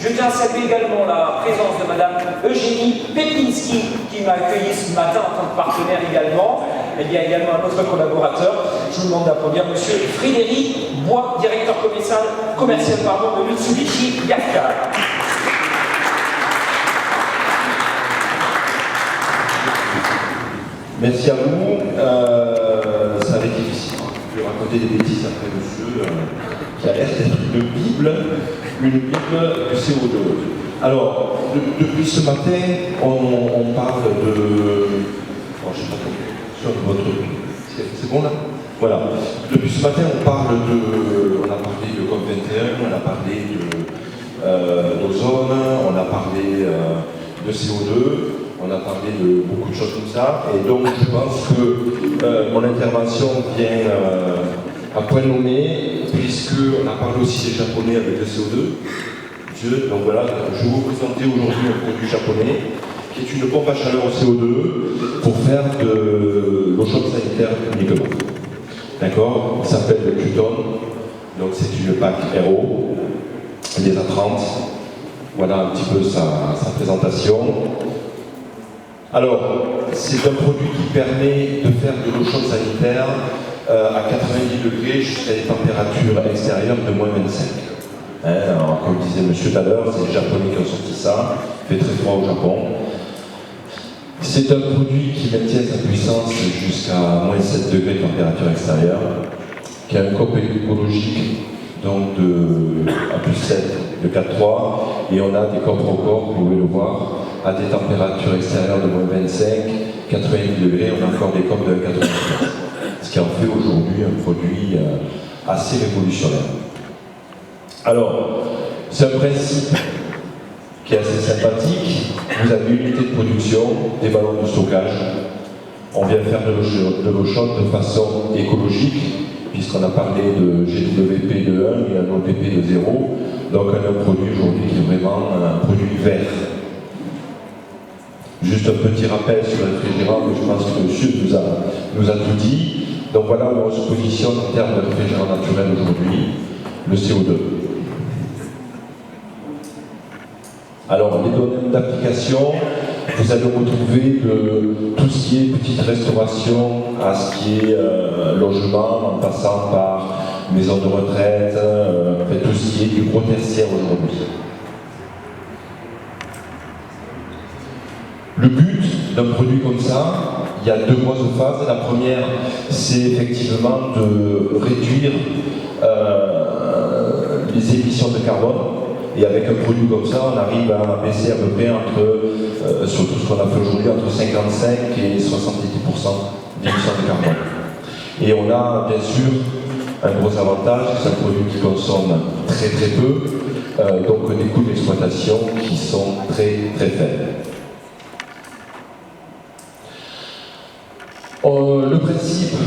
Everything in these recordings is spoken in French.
Je tiens à saluer également la présence de Madame Eugénie Pepinski qui m'a accueilli ce matin en tant que partenaire également. Il y a également un autre collaborateur. Je vous demande d'applaudir Monsieur Frédéric Bois, directeur commercial de Mitsubishi Yafka. Merci à vous. Ça va être difficile. Je vais raconter des bêtises après monsieur qui a l'air d'être une Bible du CO2. Alors, depuis ce matin, on parle de... Oh, je ne sais pas sur votre... C'est bon là? Voilà. Depuis ce matin, on a parlé de COP21, on a parlé d'ozone, on a parlé de CO2. On a parlé de beaucoup de choses comme ça, et donc je pense que mon intervention vient à point nommé, puisqu'on a parlé aussi des Japonais avec le CO2. Donc voilà, je vais vous présenter aujourd'hui un produit japonais, qui est une pompe à chaleur au CO2 pour faire de l'eau chaude sanitaire uniquement. D'accord? Il s'appelle le Qton, donc c'est une PAC RO, des A30. Voilà un petit peu sa présentation. Alors, c'est un produit qui permet de faire de l'eau chaude sanitaire à 90 degrés jusqu'à des températures extérieures de moins 25. Alors, comme disait monsieur tout à l'heure, c'est les Japonais qui ont sorti ça, il fait très froid au Japon. C'est un produit qui maintient sa puissance jusqu'à moins 7 degrés de température extérieure, qui a un COP écologique donc à plus 7 de 4,3, et on a des COP records, vous pouvez le voir, à des températures extérieures de moins 25, 90 degrés, on a encore des COP de 90. Ce qui en fait aujourd'hui un produit assez révolutionnaire. Alors, c'est un principe qui est assez sympathique. Vous avez une unité de production, des ballons de stockage. On vient faire de l'eau chaude de façon écologique, puisqu'on a parlé de GWP de 1 et un OPP de 0. Donc on a un produit aujourd'hui qui est vraiment un produit vert. Juste un petit rappel sur le réfrigérant, mais je pense que monsieur nous a tout dit. Donc voilà où on se positionne en termes de réfrigérant naturel aujourd'hui, le CO2. Alors les domaines d'application, vous allez retrouver tout ce qui est petite restauration à ce qui est logement, en passant par maison de retraite, tout ce qui est du gros tertiaire aujourd'hui. Le but d'un produit comme ça, il y a deux grosses phases. La première, c'est effectivement de réduire les émissions de carbone. Et avec un produit comme ça, on arrive à baisser à peu près sur tout ce qu'on a fait aujourd'hui, entre 55 et 70% d'émissions de carbone. Et on a bien sûr un gros avantage, c'est un produit qui consomme très très peu, donc des coûts d'exploitation qui sont très très faibles. Le principe,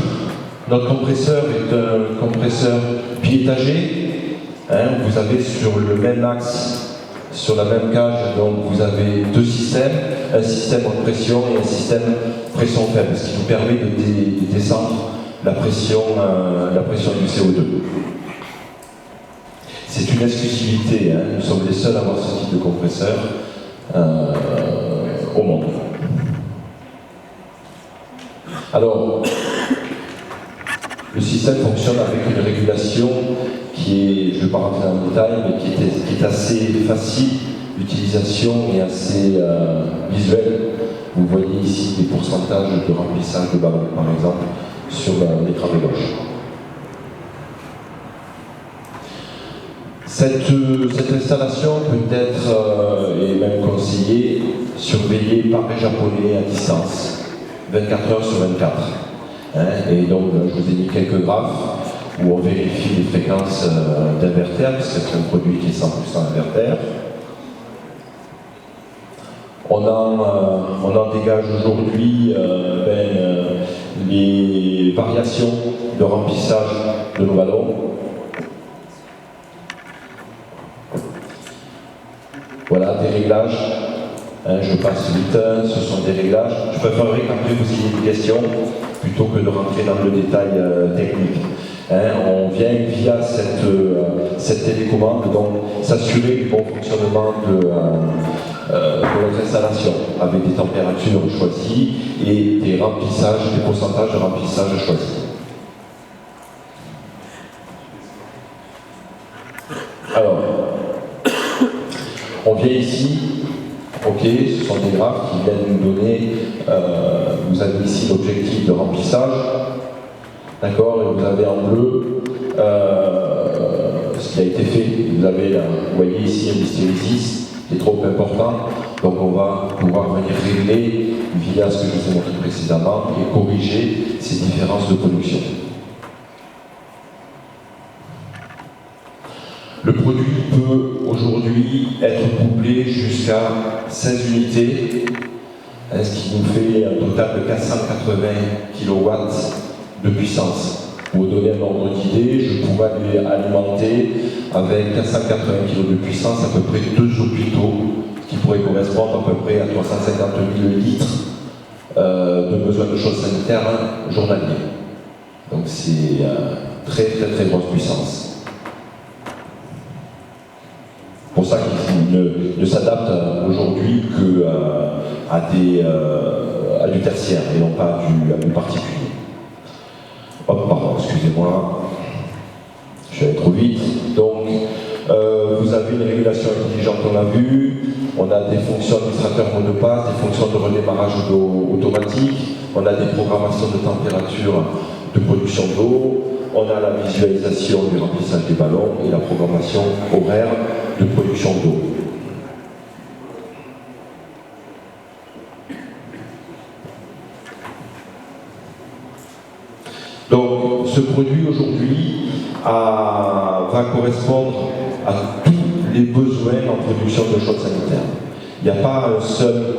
notre compresseur est un compresseur piétagé. Vous avez sur le même axe, sur la même cage, donc vous avez deux systèmes, un système haute pression et un système pression faible, ce qui nous permet de descendre la pression du CO2. C'est une exclusivité, nous sommes les seuls à avoir ce type de compresseur au monde. Alors, le système fonctionne avec une régulation qui est, je ne vais pas rentrer dans le détail, mais qui est assez facile d'utilisation et assez visuelle. Vous voyez ici des pourcentages de remplissage de ballons, par exemple, sur l'écran de gauche. Cette installation peut être, et même conseillée, surveillée par les Japonais à distance, 24 heures sur 24. Et donc, je vous ai mis quelques graphes où on vérifie les fréquences d'invertères, parce que c'est un produit qui est 100% inverter. On en dégage aujourd'hui les variations de remplissage de nos ballons. Voilà, des réglages. Je passe vite, ce sont des réglages. Je préférerais qu'après vous ayez des questions, plutôt que de rentrer dans le détail technique. On vient via cette télécommande donc s'assurer du bon fonctionnement de notre installation avec des températures choisies et des pourcentages de remplissage choisis. Alors, on vient ici, ok, ce sont des graphes qui viennent nous donner, vous avez ici l'objectif de remplissage, d'accord, et vous avez en bleu ce qui a été fait. Vous voyez ici un hystérésis qui est trop important, donc on va pouvoir venir régler via ce que je vous ai montré précédemment et corriger ces différences de production. Le produit peut aujourd'hui être couplé jusqu'à 16 unités, ce qui nous fait un total de 480 kW de puissance. Pour vous donner un ordre d'idée, je pourrais alimenter avec 480 kg de puissance à peu près 2 hôpitaux, ce qui pourrait correspondre à peu près à 350 000 litres de besoin de choses sanitaires journaliers. Donc c'est très grosse puissance. C'est pour ça qu'il ne s'adapte aujourd'hui qu'à du tertiaire et non pas à du particulier. Oh, pardon, excusez-moi, je suis allé trop vite. Donc, vous avez une régulation intelligente, on l'a vu. On a des fonctions administrateurs mot de passe, des fonctions de redémarrage automatique. On a des programmations de température de production d'eau. On a la visualisation du remplissage des ballons et la programmation horaire de production d'eau. Donc, ce produit aujourd'hui va correspondre à tous les besoins en production de choses sanitaires. Il n'y a pas un seul,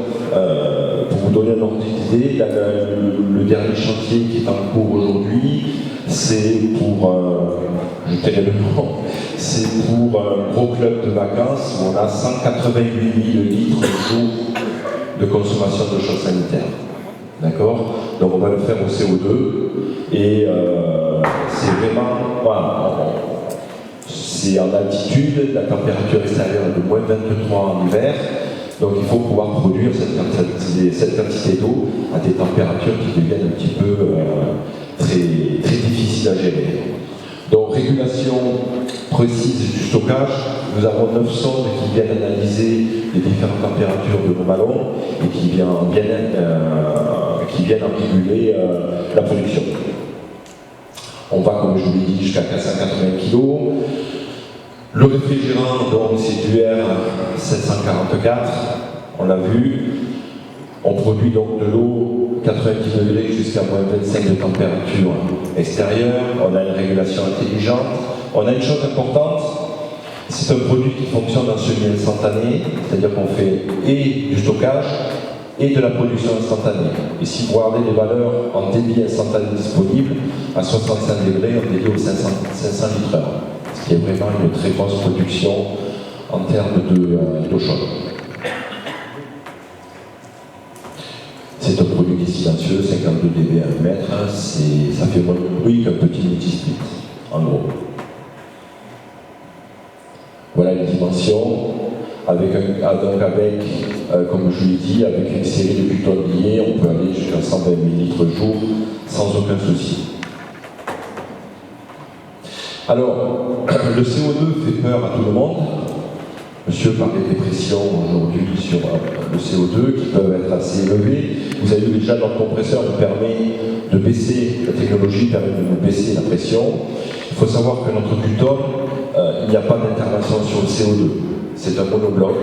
pour vous donner un ordre d'idée, le dernier chantier qui est en cours aujourd'hui, c'est pour, je tairai le nom, c'est pour un gros club de vacances où on a 188 000 litres au jour de consommation de choses sanitaires. D'accord? Donc on va le faire au CO2 et c'est vraiment, voilà, c'est en altitude, la température extérieure est de moins 23 en hiver, donc il faut pouvoir produire cette quantité d'eau à des températures qui deviennent un petit peu très difficiles à gérer. Donc régulation précise du stockage, nous avons 9 sondes qui viennent analyser les différentes températures de nos ballons et qui viennent en réguler la production. On va, comme je vous l'ai dit, jusqu'à 480 kg. Le réfrigérant, donc, c'est du R744, on l'a vu. On produit donc de l'eau 90 degrés jusqu'à moins 25 de température extérieure. On a une régulation intelligente. On a une chose importante, c'est un produit qui fonctionne en semi-instantané, c'est-à-dire qu'on fait et du stockage et de la production instantanée. Et si vous regardez les valeurs en débit instantané disponible, à 65 degrés, on est aux 500 litres/heure, ce qui est vraiment une très grosse production en termes d'eau chaude. C'est un produit qui est silencieux, 52 dB à 1 mètre, ça fait moins de bruit qu'un petit multisplit, en gros. Voilà les dimensions, avec comme je vous l'ai dit, avec une série de butons liés, on peut aller jusqu'à 120 000 litres jour sans aucun souci. Alors, le CO2 fait peur à tout le monde. Monsieur parlait des pressions aujourd'hui sur le CO2 qui peuvent être assez élevées. Vous avez vu déjà notre compresseur nous permet de baisser, la technologie permet de nous baisser la pression. Il faut savoir que notre buton, il n'y a pas d'intervention sur le CO2. C'est un monobloc,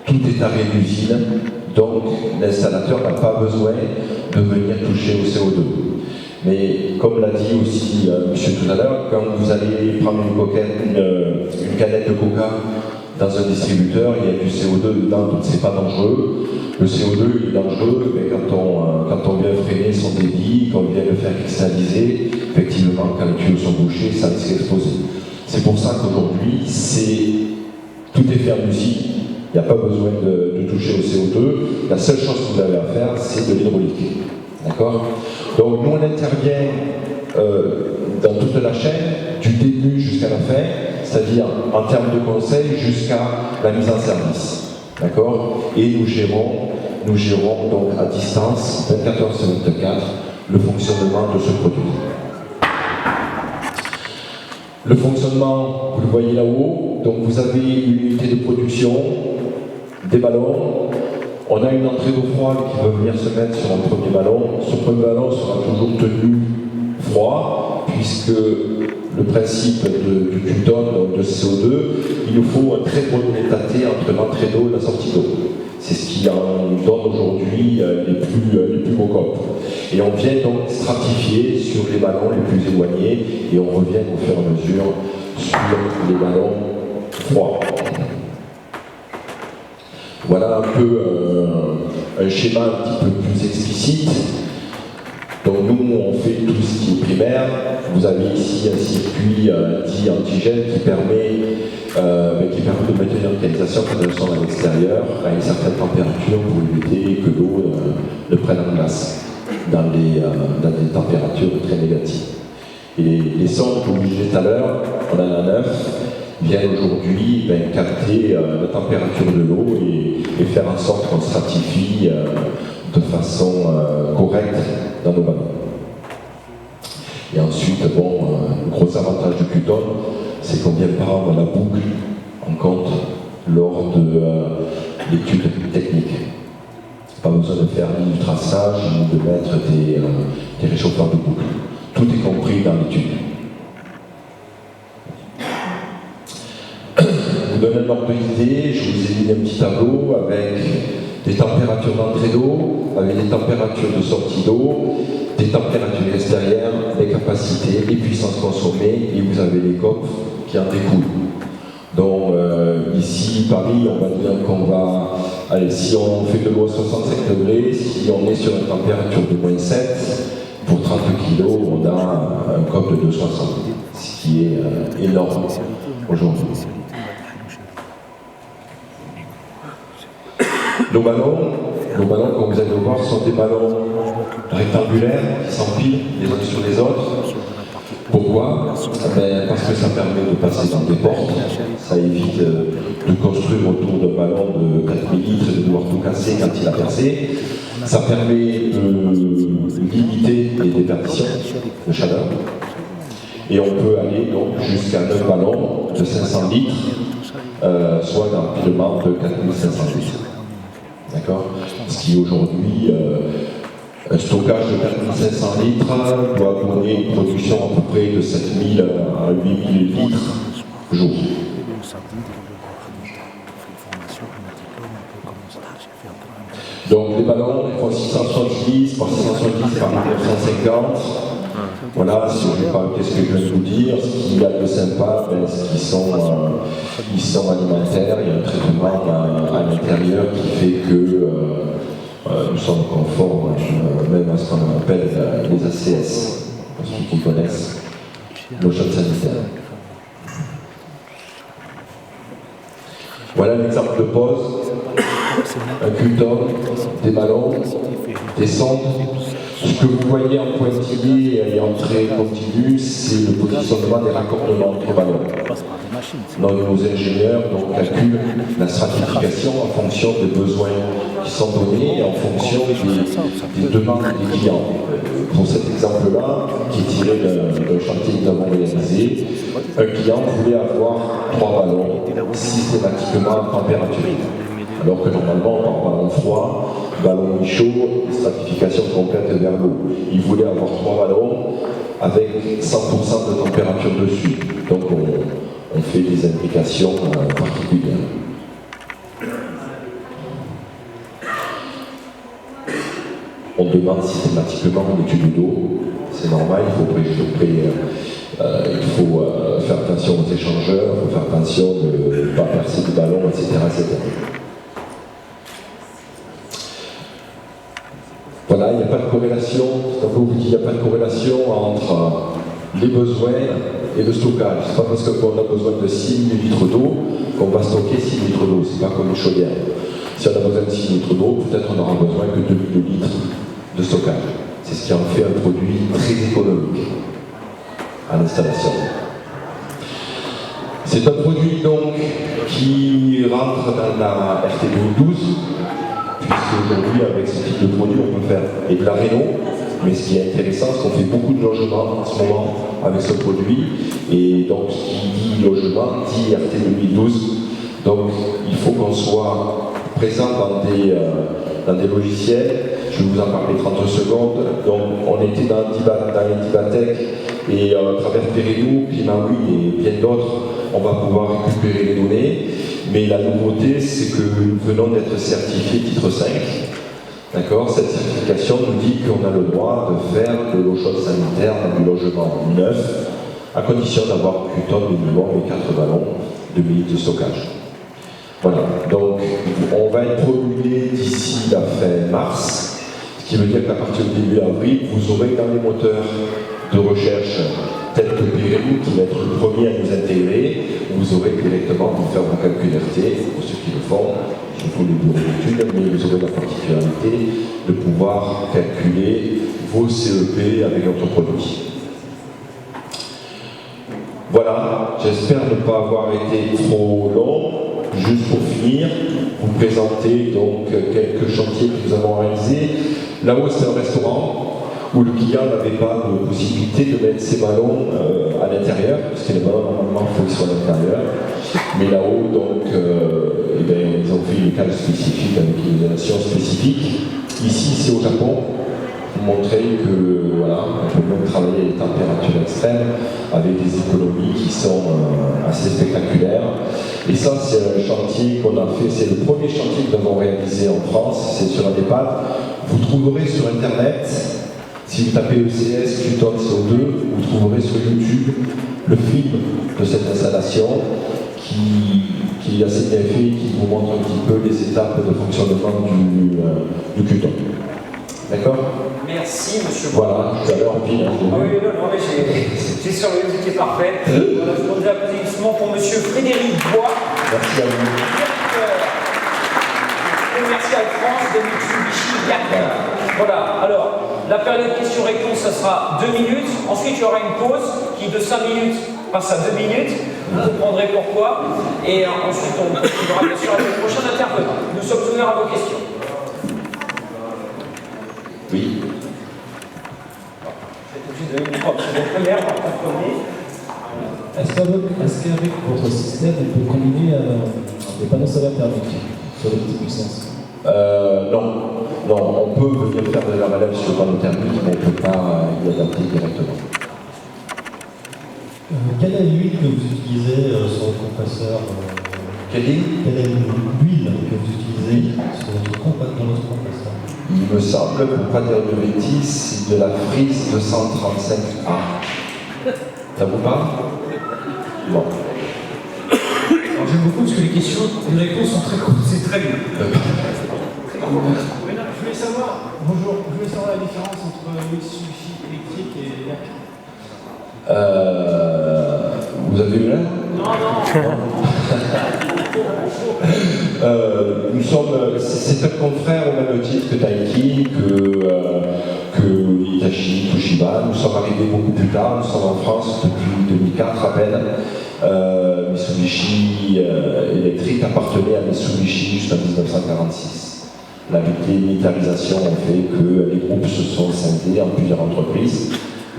tout est arrêt d'usine, donc l'installateur n'a pas besoin de venir toucher au CO2. Mais comme l'a dit aussi monsieur tout à l'heure, quand vous allez prendre une canette de coca dans un distributeur, il y a du CO2 dedans, donc c'est pas dangereux. Le CO2 il est dangereux, mais quand on vient freiner son débit, quand on vient le faire cristalliser, effectivement, quand les tuyaux sont bouchés, ça risque d'exploser. C'est pour ça qu'aujourd'hui, tout est fait en usine, il n'y a pas besoin de toucher au CO2. La seule chose que vous avez à faire, c'est de l'hydraulique. D'accord? Donc nous, on intervient dans toute la chaîne, du début jusqu'à la fin, c'est-à-dire en termes de conseil jusqu'à la mise en service. D'accord? Et nous gérons donc à distance, 24 heures sur 24, le fonctionnement de ce produit. Le fonctionnement, vous le voyez là-haut, donc vous avez une unité de production, des ballons, on a une entrée d'eau froide qui va venir se mettre sur un premier ballon. Ce premier ballon sera toujours tenu froid, puisque le principe du Q-Tone, de CO2, il nous faut un très bon étaté entre l'entrée d'eau et la sortie d'eau. C'est ce qui en donne aujourd'hui les plus beaux copes. Et on vient donc stratifier sur les ballons les plus éloignés et on revient au fur et à mesure sur les ballons froids. Voilà un peu un schéma un petit peu plus explicite. Donc nous, on fait tout ce qui est primaire. Vous avez ici un circuit dit antigène qui permet de maintenir une localisation quand elles sont à l'extérieur à une certaine température pour éviter que l'eau ne prenne en glace dans des températures très négatives. Et les sondes que vous disiez tout à l'heure, on en a 9, viennent aujourd'hui capter la température de l'eau et faire en sorte qu'on stratifie de façon correcte dans nos ballons. Et ensuite, le gros avantage du Q-Tone, c'est qu'on vient prendre la boucle en compte lors de l'étude technique. Pas besoin de faire ni du traçage, ni de mettre des réchauffeurs de boucle. Tout est compris dans l'étude. Pour vous donner un ordre d'idée, je vous ai mis un petit tableau avec des températures d'entrée d'eau, avec des températures de sortie d'eau, des températures extérieures, les capacités, les puissances consommées, et vous avez les COP qui en découlent. Donc ici, Paris, on va dire qu'on va, allez, si on fait de l'eau à 65 degrés, si on est sur une température de moins 7, pour 30 kg, on a un COP de 2,60, ce qui est énorme aujourd'hui. Nos ballons, comme vous allez le voir, sont des ballons rectangulaires qui s'empilent les uns sur les autres. Pourquoi? Parce que ça permet de passer dans des portes, ça évite de construire autour d'un ballon de 4000 litres et de devoir tout casser quand il a percé. Ça permet de limiter les déperditions de chaleur. Et on peut aller donc jusqu'à 9 ballons de 500 litres, soit un empilement de 4500 litres. D'accord? Ce qui aujourd'hui, un stockage de 4500 litres doit donner une production à peu près de 7000 à 8000 litres jour. Donc les ballons, ils font 670 par 670 par 1950. Voilà, si je ne sais pas qu'est-ce que je viens de vous dire, ce qu'il y a de sympa, c'est qu'ils sont alimentaires, il y a un traitement à l'intérieur qui fait que nous sommes conformes même à ce qu'on appelle les ACS, pour ceux qui connaissent, nos chaînes sanitaires. Voilà l'exemple de pose, un Q-Tone, des ballons, des sondes. Ce que vous voyez en pointillé et en trait continu, c'est le positionnement des raccordements entre ballons. Donc, nos ingénieurs calculent la stratification en fonction des besoins qui sont donnés et en fonction des demandes des clients. Pour cet exemple-là, qui est tiré d'un chantier que nous avons réalisé, un client voulait avoir 3 ballons systématiquement en température. Alors que normalement, par ballon froid, ballon mi-chaud, stratification complète vers l'eau. Il voulait avoir 3 ballons avec 100% de température dessus. Donc on fait des implications particulières. On demande systématiquement une étude d'eau. C'est normal, il faut faire attention aux échangeurs, il faut faire attention de ne pas percer du ballon, etc. etc. Voilà, il n'y a pas de corrélation, comme vous dites, il n'y a pas de corrélation entre les besoins et le stockage. Ce n'est pas parce qu'on a besoin de 6 000 litres d'eau qu'on va stocker 6 000 litres d'eau, ce n'est pas comme une chaudière. Si on a besoin de 6 000 litres d'eau, peut-être on n'aura besoin que 2 000 litres de stockage. C'est ce qui en fait un produit très économique. à l'installation. C'est un produit donc qui rentre dans la RT 2012, puisque aujourd'hui avec ce type de produit on peut faire et de la réno, mais ce qui est intéressant c'est qu'on fait beaucoup de logements en ce moment avec ce produit, et donc ce qui dit logement dit RT 2012, donc il faut qu'on soit présent dans des logiciels. Je vais vous en parler 30 secondes. Donc, on était dans les Dibatech et à travers Perenou, Climat-Oui et bien d'autres, on va pouvoir récupérer les données. Mais la nouveauté, c'est que nous venons d'être certifiés titre 5. D'accord ? Cette certification nous dit qu'on a le droit de faire de l'eau chaude sanitaire dans du logement neuf, à condition d'avoir 8 tonnes de minimum et 4 ballons de minutes de stockage. Voilà, donc on va être promulgué d'ici la fin mars. Ce qui veut dire qu'à partir du début avril, vous aurez dans les moteurs de recherche tels que Perenou, qui va être le premier à nous intégrer, vous aurez directement vous faire vos calculs RT, pour ceux qui le font, il faut les bureaux d'études, mais vous aurez la particularité de pouvoir calculer vos CEP avec notre produit. Voilà, j'espère ne pas avoir été trop long. Juste pour finir, vous présenter donc quelques chantiers que nous avons réalisés. Là-haut, c'est un restaurant où le client n'avait pas de possibilité de mettre ses ballons à l'intérieur, parce que les ballons, normalement, il faut qu'ils soient à l'intérieur. Mais là-haut, donc, ils ont fait une cale spécifique avec une isolation spécifique. Ici, c'est au Japon, pour montrer que, voilà, on peut même travailler à des températures extrêmes avec des économies qui sont assez spectaculaires. Et ça, c'est un chantier qu'on a fait, c'est le premier chantier que nous avons réalisé en France, c'est sur un EHPAD. Vous trouverez sur Internet, si vous tapez ECS, Q-Ton CO2, vous trouverez sur YouTube le film de cette installation qui est assez bien fait, qui vous montre un petit peu les étapes de fonctionnement du Q-Ton. D'accord ? Merci, monsieur. Voilà, tout à l'heure, puis. Oui, non, mais j'ai surveillé, vous étiez parfait. Voilà, je demande l'applaudissement pour monsieur Frédéric Bois. Merci à vous. Commercial France de Mitsubishi Yak. Voilà, alors, la période questions-réponses, ça sera 2 minutes. Ensuite, il y aura une pause qui, de 5 minutes, passe à 2 minutes. Vous comprendrez pourquoi. Et ensuite, on continuera bien sûr avec le prochain intervenant. Nous sommes ouverts à vos questions. Oui. Est-ce qu'avec votre système, on peut combiner des panneaux solaires thermiques sur les petites puissances ? Non, on peut venir faire de la relève sur le panneau thermique, mais on ne peut pas y adapter directement. Quelle est l'huile que vous utilisez sur le compresseur Quelle est l'huile que vous utilisez dans votre compresseur ? Il me semble, pour ne pas dire de bêtises, c'est de la frise 235A. Ça vous parle ? Bon. Alors j'aime beaucoup parce que les réponses sont très courtes, c'est très bien. Je voulais savoir, bonjour, je voulais savoir la différence entre Mitsubishi électrique et Yak. Vous avez vu là ? Non. Nous sommes, c'est un confrère au même titre que Taiki, que Hitachi, Toshiba. Nous sommes arrivés beaucoup plus tard, nous sommes en France depuis 2004 à peine. Mitsubishi électrique appartenait à Mitsubishi jusqu'en 1946. La militarisation a fait que les groupes se sont scindés en plusieurs entreprises.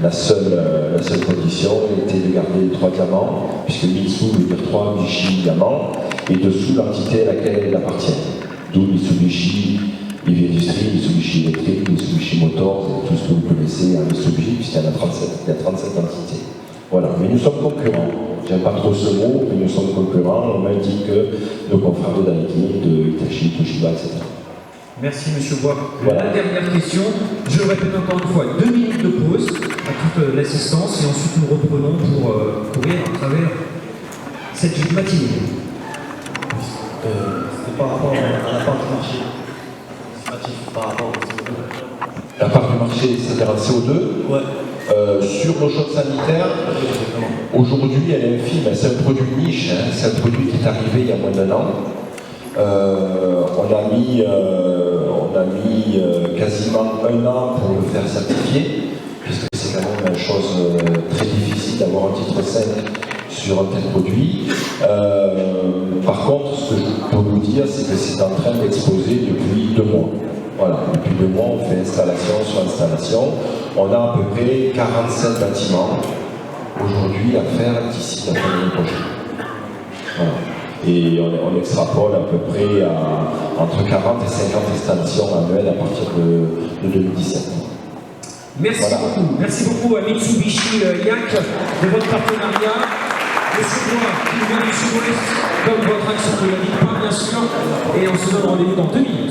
La seule condition était de garder les 3 diamants, puisque Mitsu veut dire 3 Bishi diamants, et dessous l'entité à laquelle il appartient. D'où Mitsubishi Heavy Industries, Mitsubishi électrique, Mitsubishi Motors, tout ce que vous connaissez à Mitsubishi, puisqu'il y en a 37, entités. Voilà, mais nous sommes concurrents. J'aime pas trop ce mot, mais nous sommes concurrents, au même titre que nos confrères de Daiki, de Hitachi, Toshiba, etc. Merci Monsieur Bois. Voilà. La dernière question, je le répète encore une fois, 2 minutes de pause à toute l'assistance et ensuite nous reprenons pour courir à travers cette matinée. C'était par rapport à la part du marché. Par rapport au CO2. La part du marché, c'est-à-dire le CO2 ? Ouais. Sur nos choses sanitaires, aujourd'hui elle est infime, c'est un produit niche, hein, c'est un produit qui est arrivé il y a moins d'1 an. On a mis quasiment 1 an pour le faire certifier, puisque c'est quand même une chose très difficile aussi d'avoir un titre 5 sur un tel produit. Par contre, ce que je peux vous dire, c'est que c'est en train d'exposer depuis 2 mois. Voilà, depuis 2 mois, on fait installation sur installation. On a à peu près 47 bâtiments aujourd'hui à faire d'ici la fin de l'année prochaine. Voilà. Et on extrapole à peu près entre 40 et 50 installations annuelles à partir de 2017. Merci beaucoup à Mitsubishi Yak de votre partenariat. Monsieur Bois, qui vient du sud-ouest, comme votre action ne le dit pas, bien sûr. Et on se donne rendez-vous dans 2 minutes.